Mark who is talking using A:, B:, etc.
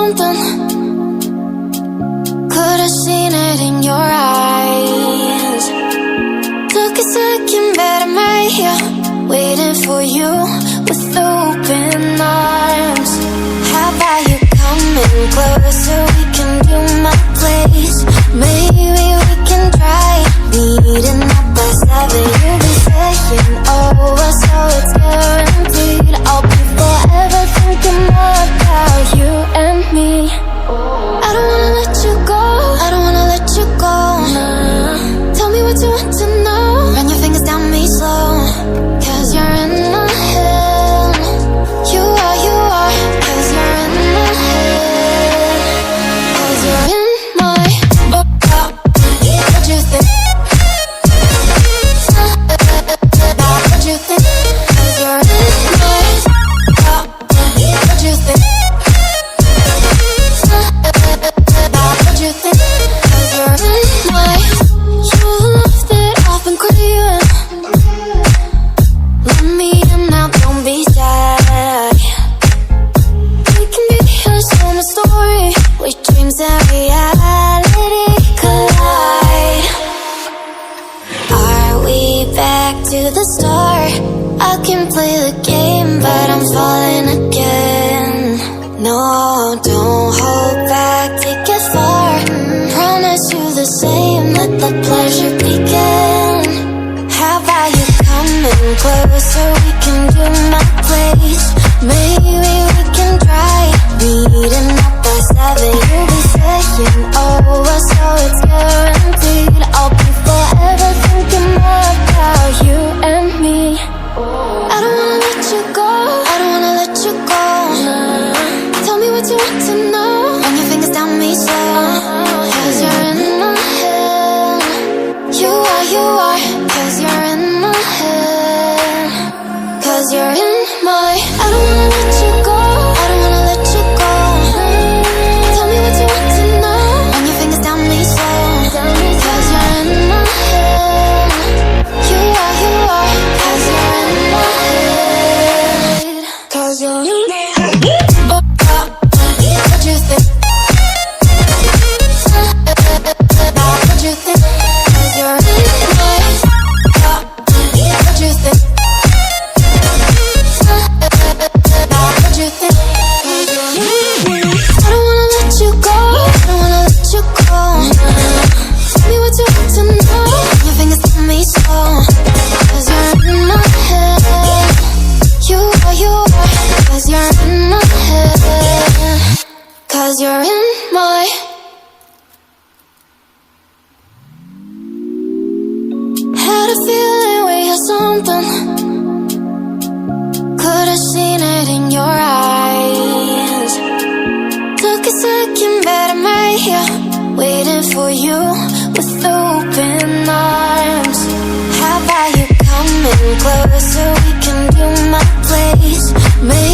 A: something. Could've seen it in your eyes. Took a second, but I'm right here, waiting for you with open arms. How about you coming closer? We can do my place. Maybe we can try meeting up by 7. You'll be saying over, so it's guaranteed. I'll be forever thinking more about you and me. I don't wanna let you go, I don't wanna let you go. Tell me what you want to know. Run your fingers down me slow, 'cause you're in my head. You are, 'cause you're in my head. 'Cause you're in my what you think? What you think? 'Cause you're in my what you think? What you think? 'Cause you're in my you left it off and craving. Let me in now, don't be shy. We can be a summer story where dreams and reality collide. Are we back to the start? I can play the game, but I'm falling again. No, don't hold back, take it far. Promise you the same, let the pleasure begin. How about you coming closer? We can do my place. Maybe we can try meeting up by 7. You'll be saying over, so it's guaranteed. I'll be forever thinking more about you and me. I don't wanna let you go, I don't wanna let you go. Tell me what you want to know. Run your fingers down me slow, 'cause you're in my head. You are, 'cause you're in my head. 'Cause you're in my I don't wanna let you go, I don't wanna let you go. Tell me what you want to know. Run your fingers down me slow, 'cause you're in my head. You are, 'cause you're in my head. 'Cause you're in my head. What you think? What you think? 'Cause you're in my what you think? What you think? 'Cause you're in I don't wanna let you go, I don't wanna let you go. Tell me what you want to know. Your fingers tell me so, 'cause you're in my head. You are, 'cause you're in my head. 'Cause you're in my had a feeling we had something. Could've seen it in your eyes. Took a second, but I'm right here, waiting for you with open arms. How about you coming closer? We can do my place. Maybe